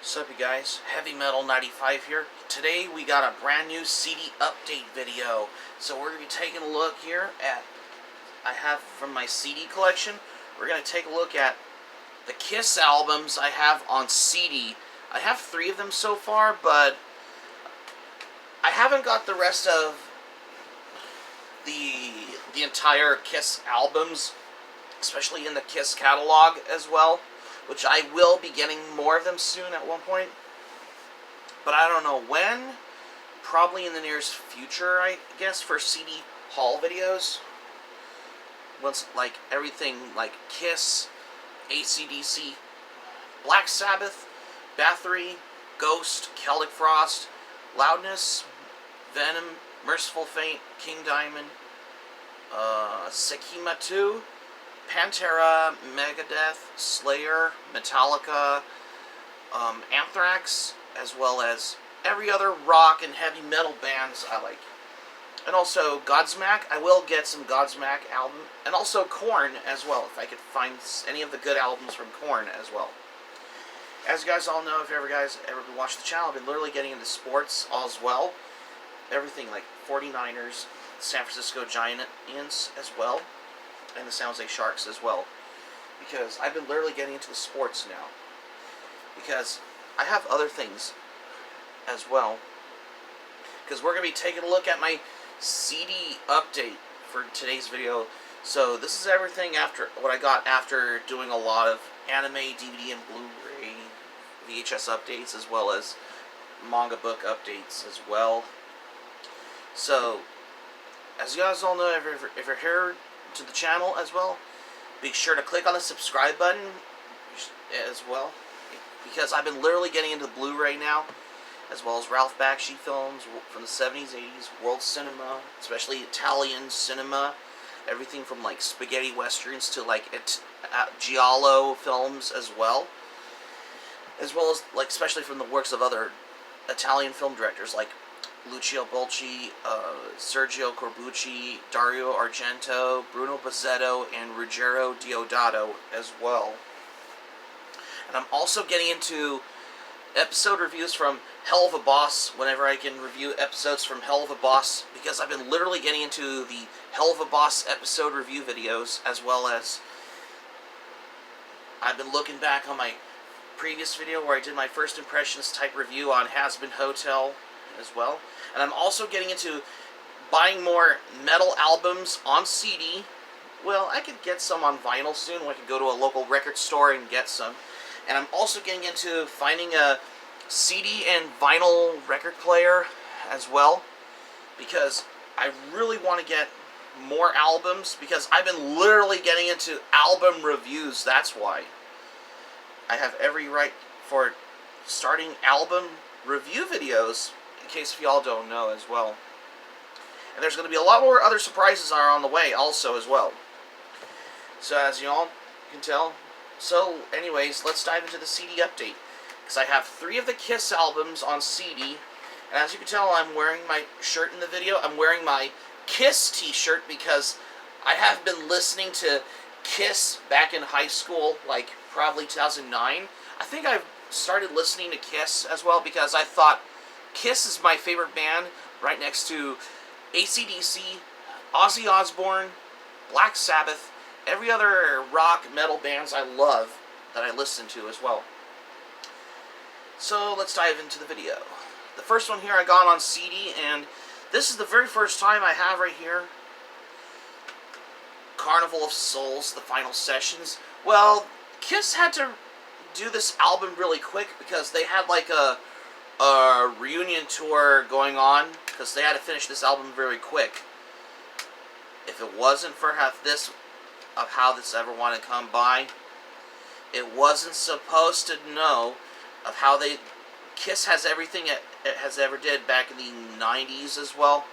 What's up, you guys? Heavy Metal 95 here. Today we got a brand new CD update video. So we're going to be taking a look here at, I have from my CD collection, we're going to take a look at the Kiss albums I have on CD. I have 3 of them so far, but I haven't got the rest of the entire Kiss albums, especially in the Kiss catalog as well, which I will be getting more of them soon at one point. But I don't know when. Probably in the nearest future, I guess, for CD haul videos. Once, like, everything, like Kiss, AC/DC, Black Sabbath, Bathory, Ghost, Celtic Frost, Loudness, Venom, Merciful Fate, King Diamond, Sakima 2, Pantera, Megadeth, Slayer, Metallica, Anthrax, as well as every other rock and heavy metal bands I like. And also Godsmack. I will get some Godsmack album. And also Korn as well, if I could find any of the good albums from Korn as well. As you guys all know, if you ever watched the channel, I've been literally getting into sports as well. Everything like 49ers, San Francisco Giants as well, and the San Jose Sharks as well, because I've been literally getting into the sports now, because I have other things as well, because we're going to be taking a look at my CD update for today's video. So this is everything after what I got after doing a lot of anime, DVD, and Blu-ray, VHS updates, as well as manga book updates as well. So, as you guys all know, if you're here to the channel as well, be sure to click on the subscribe button as well, because I've been literally getting into the Blu-ray now, as well as Ralph Bakshi films from the 70s, 80s, world cinema, especially Italian cinema, everything from like spaghetti westerns to like giallo films as well as like especially from the works of other Italian film directors like Lucio Fulci, Sergio Corbucci, Dario Argento, Bruno Bozzetto, and Ruggero Deodato as well. And I'm also getting into episode reviews from Hell of a Boss whenever I can review episodes from Hell of a Boss, because I've been literally getting into the Hell of a Boss episode review videos, as well as I've been looking back on my previous video where I did my first impressions type review on Has Been Hotel as well. And I'm also getting into buying more metal albums on CD. Well, I could get some on vinyl soon. I could go to a local record store and get some. And I'm also getting into finding a CD and vinyl record player as well, because I really want to get more albums, because I've been literally getting into album reviews. That's why I have every right for starting album review videos, in case if y'all don't know as well. And there's going to be a lot more other surprises are on the way also as well. So as y'all can tell. So anyways, let's dive into the CD update, because I have 3 of the Kiss albums on CD. And as you can tell, I'm wearing my shirt in the video. I'm wearing my Kiss t-shirt because I have been listening to Kiss back in high school, like probably 2009. I think I've started listening to Kiss as well because I thought Kiss is my favorite band, right next to AC/DC, Ozzy Osbourne, Black Sabbath, every other rock metal bands I love that I listen to as well. So let's dive into the video. The first one here I got on CD, and this is the very first time I have right here. Carnival of Souls, The Final Sessions. Well, Kiss had to do this album really quick because they had like a reunion tour going on, because they had to finish this album very quick. If it wasn't for how this ever wanted to come by, it wasn't supposed to know of how Kiss has everything it has ever did back in the 90s as well.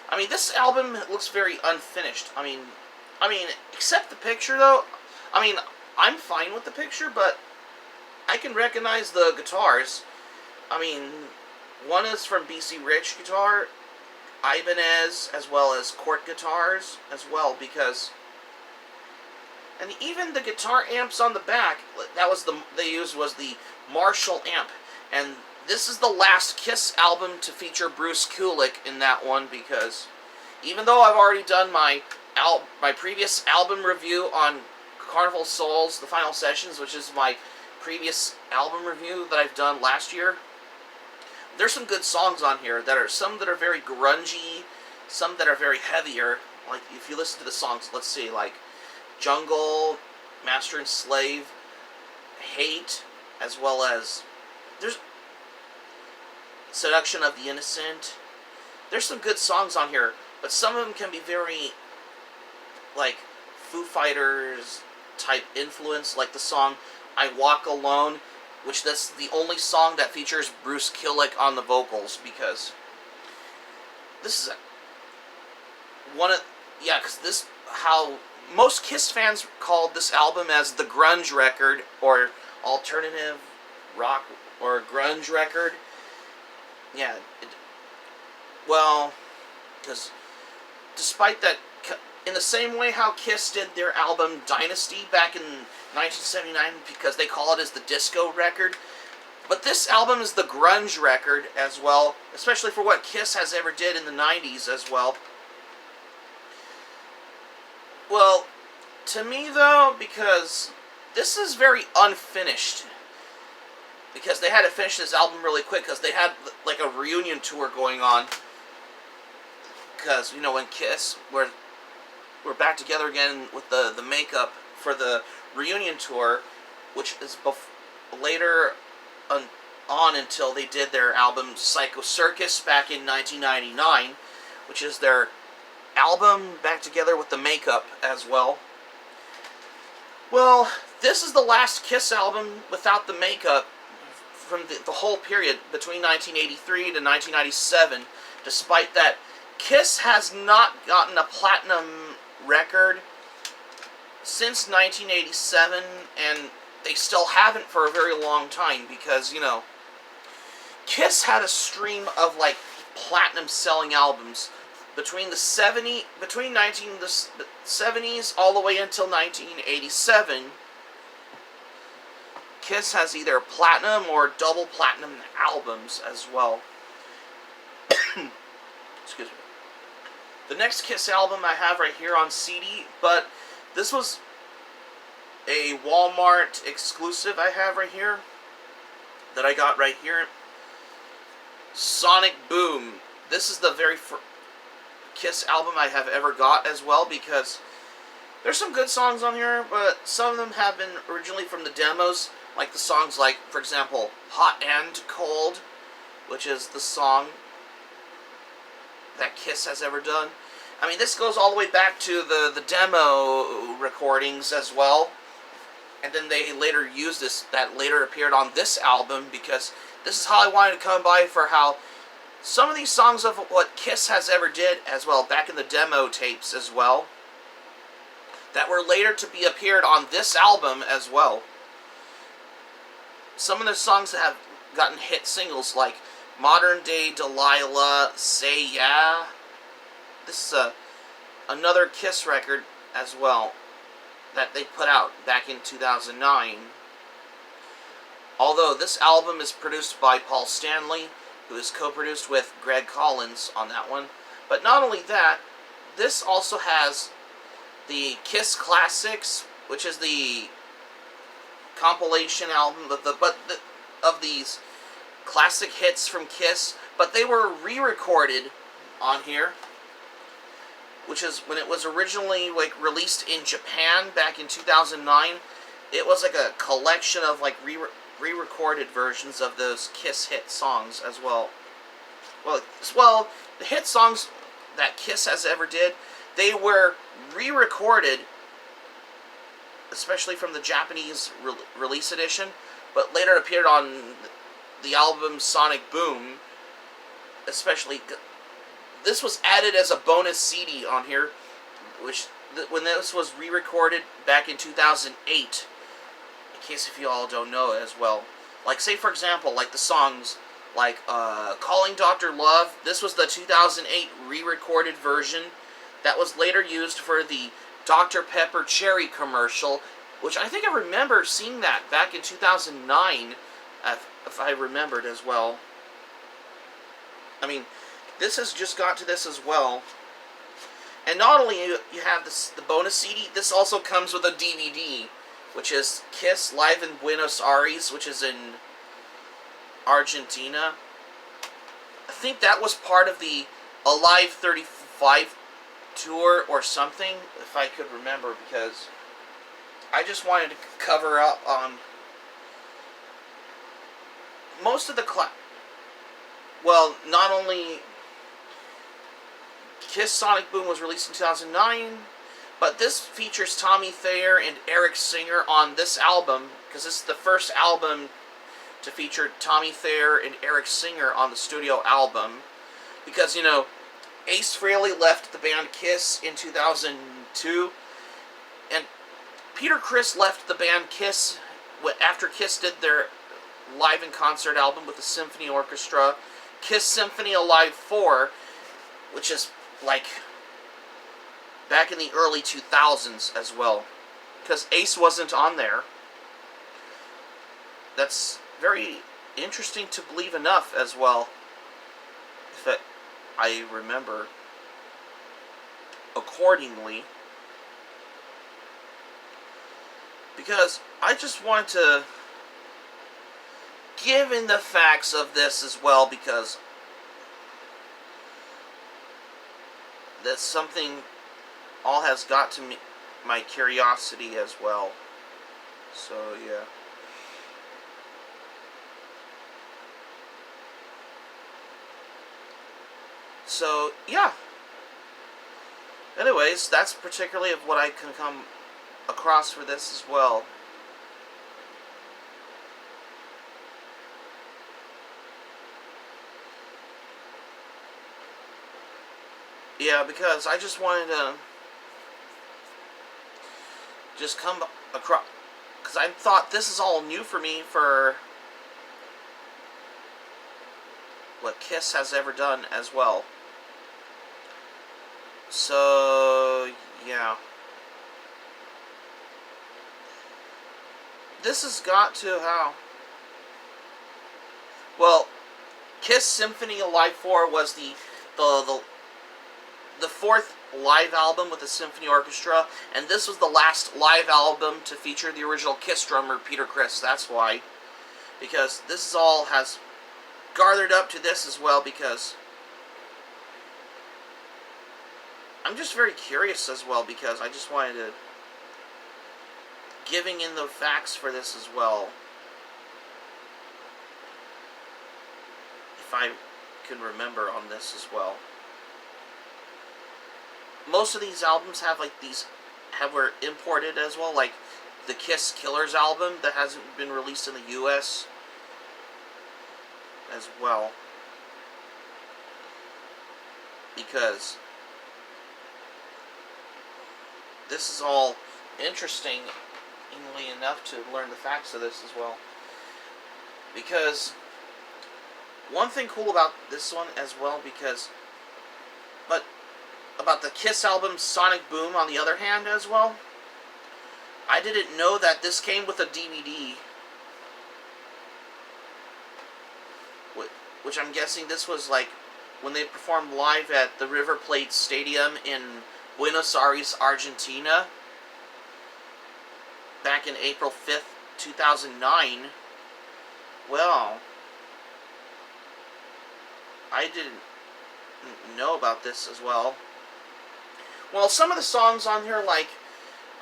I mean, this album looks very unfinished. I mean, except the picture though. I mean, I'm fine with the picture, but I can recognize the guitars. I mean, one is from BC Rich Guitar, Ibanez, as well as Cort Guitars as well, because And even the guitar amps on the back, that was they used was the Marshall amp. And this is the last Kiss album to feature Bruce Kulick in that one, because even though I've already done my previous album review on Carnival Souls, The Final Sessions, which is my previous album review that I've done last year, there's some good songs on here. Some that are very grungy, some that are very heavier. Like, if you listen to the songs, let's see, like Jungle, Master and Slave, Hate, as well as there's Seduction of the Innocent. There's some good songs on here, but some of them can be very, like, Foo Fighters type influence, like the song I Walk Alone, which that's the only song that features Bruce Kulick on the vocals, because this is because this, how most Kiss fans called this album as the grunge record, or alternative rock, or grunge record. Yeah, because despite that, in the same way how Kiss did their album Dynasty back in 1979, because they call it as the disco record, but this album is the grunge record as well, especially for what Kiss has ever did in the 90s as well. Well, to me though, because this is very unfinished, because they had to finish this album really quick, because they had like a reunion tour going on, because, you know, when Kiss were back together again with the makeup for the reunion tour, which is later on until they did their album Psycho Circus back in 1999, which is their album back together with the makeup as well. Well, this is the last Kiss album without the makeup from the whole period between 1983 to 1997, despite that Kiss has not gotten a platinum record since 1987, and they still haven't for a very long time, because, you know, Kiss had a stream of, like, platinum selling albums between the 1970s all the way until 1987. Kiss has either platinum or double platinum albums as well. Excuse me. The next Kiss album I have right here on CD, but this was a Walmart exclusive I have right here, that I got right here. Sonic Boom. This is the very first Kiss album I have ever got as well, because there's some good songs on here, but some of them have been originally from the demos, like the songs like, for example, Hot and Cold, which is the song that Kiss has ever done. I mean, this goes all the way back to the demo recordings as well, and then they later used this, that later appeared on this album, because this is how I wanted to come by for how some of these songs of what Kiss has ever did as well, back in the demo tapes as well, that were later to be appeared on this album as well. Some of the songs that have gotten hit singles, like Modern Day Delilah, Say Yeah. This is another Kiss record as well that they put out back in 2009. Although this album is produced by Paul Stanley, who is co-produced with Greg Collins on that one. But not only that, this also has the Kiss Classics, which is the compilation album of these classic hits from Kiss, but they were re-recorded on here, which is when it was originally like released in Japan back in 2009. It was like a collection of like re-recorded versions of those Kiss hit songs as well. Well, the hit songs that Kiss has ever did, they were re-recorded, especially from the Japanese release edition, but later appeared on the album Sonic Boom. Especially, this was added as a bonus CD on here, which when this was re-recorded back in 2008. In case if you all don't know as well. Like, say for example, like the songs like Calling Dr. Love. This was the 2008 re-recorded version that was later used for the Dr. Pepper cherry commercial, which I think I remember seeing that back in 2009, if I remembered as well. I mean, this has just got to this as well. And not only you have this, the bonus CD, this also comes with a DVD, which is Kiss Live in Buenos Aires, which is in Argentina. I think that was part of the Alive 35 tour or something, if I could remember, because I just wanted to cover up on most of the well, not only Kiss Sonic Boom was released in 2009, but this features Tommy Thayer and Eric Singer on this album, because this is the first album to feature Tommy Thayer and Eric Singer on the studio album. Because, you know, Ace Frehley left the band Kiss in 2002, and Peter Criss left the band Kiss after Kiss did their live in concert album with the symphony orchestra, Kiss Symphony Alive 4, which is like back in the early 2000s as well, because Ace wasn't on there. That's very interesting to believe enough as well, if I remember accordingly, because I just wanted to give in the facts of this as well, because that's something all has got to my curiosity as well. So yeah. So yeah. Anyways, that's particularly of what I can come across for this as well. Yeah, because I just wanted to just come across, because I thought this is all new for me for what Kiss has ever done as well. So, yeah. This has got to how... Well, Kiss Symphony Alive 4 was the fourth live album with the symphony orchestra, and this was the last live album to feature the original Kiss drummer, Peter Criss. That's why. Because this is all has gathered up to this as well, because I'm just very curious as well, because I just wanted to giving in the facts for this as well. If I can remember on this as well. Most of these albums have were imported as well, like the Kiss Killers album that hasn't been released in the US as well. Because this is all interestingly enough to learn the facts of this as well. Because one thing cool about this one as well, but about the Kiss album Sonic Boom on the other hand as well, I didn't know that this came with a DVD, which I'm guessing this was like when they performed live at the River Plate Stadium in Buenos Aires, Argentina, back in April 5th, 2009. Well, I didn't know about this as well. Well, some of the songs on here, like,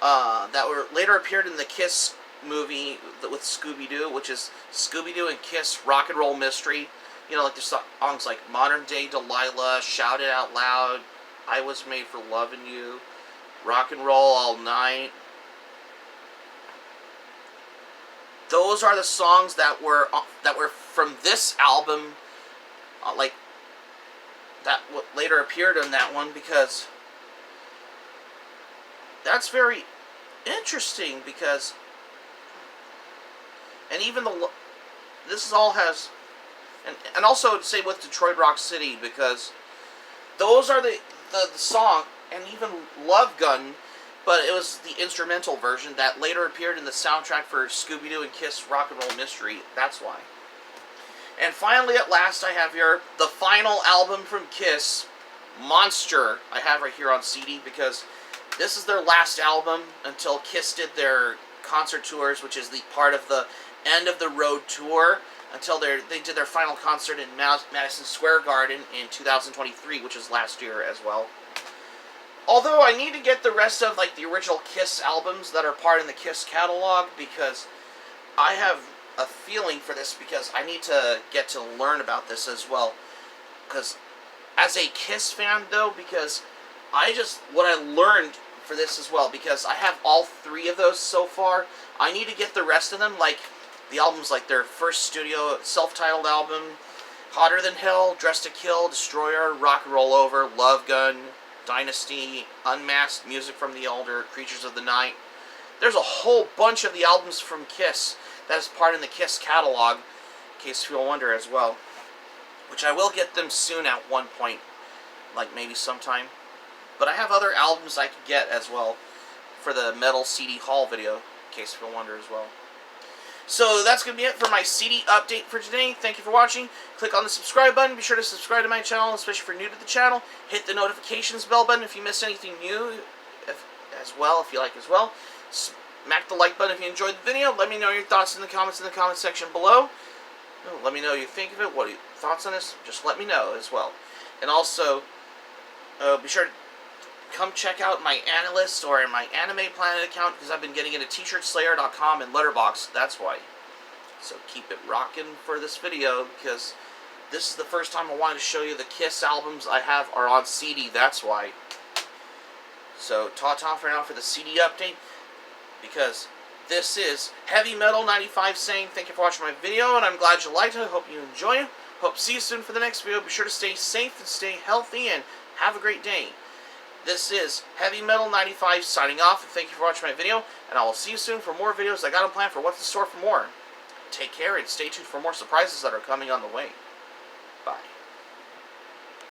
that were later appeared in the Kiss movie with Scooby-Doo, which is Scooby-Doo and Kiss Rock and Roll Mystery. You know, like the songs like Modern Day Delilah, Shout It Out Loud, I Was Made for Loving You, Rock and Roll All Night. Those are the songs that were from this album, like, that later appeared in that one, because that's very interesting, because, and even this all has, and also say with Detroit Rock City, because those are the song, and even Love Gun but it was the instrumental version that later appeared in the soundtrack for Scooby-Doo and Kiss Rock and Roll Mystery. That's why. And finally, at last, I have here the final album from Kiss, Monster. I have right here on CD because this is their last album until Kiss did their concert tours, which is the part of the end of the road tour, until they did their final concert in Madison Square Garden in 2023, which is last year as well. Although I need to get the rest of like the original Kiss albums that are part in the Kiss catalog, because I have a feeling for this, because I need to get to learn about this as well. Because as a Kiss fan though, because what I learned for this as well, because I have all 3 of those so far, I need to get the rest of them, like the albums like their first studio self-titled album, Hotter Than Hell, Dressed to Kill, Destroyer, Rock and Roll Over, Love Gun, Dynasty, Unmasked, Music from the Elder, Creatures of the Night. There's a whole bunch of the albums from Kiss that is part in the Kiss catalog, in case you wonder as well. Which I will get them soon at one point, like maybe sometime. But I have other albums I could get as well for the Metal CD haul video, in case you wonder as well. So that's going to be it for my CD update for today. Thank you for watching. Click on the subscribe button. Be sure to subscribe to my channel, especially if you're new to the channel. Hit the notifications bell button if you missed anything new if you like as well. Smack the like button if you enjoyed the video. Let me know your thoughts in the comments section below. Let me know what you think of it. What are your thoughts on this? Just let me know as well. And also, be sure to come check out my Analyst or my Anime Planet account, because I've been getting into t-shirtslayer.com and Letterboxd. That's why. So keep it rocking for this video, because this is the first time I wanted to show you the Kiss albums I have are on CD. That's why. So ta-ta for now for the CD update, because this is Heavy Metal 95 saying thank you for watching my video, and I'm glad you liked it. I hope you enjoy it. Hope to see you soon for the next video. Be sure to stay safe and stay healthy, and have a great day. This is Heavy Metal 95 signing off, and thank you for watching my video, and I will see you soon for more videos I got on plan for What's in Store for more. Take care, and stay tuned for more surprises that are coming on the way. Bye.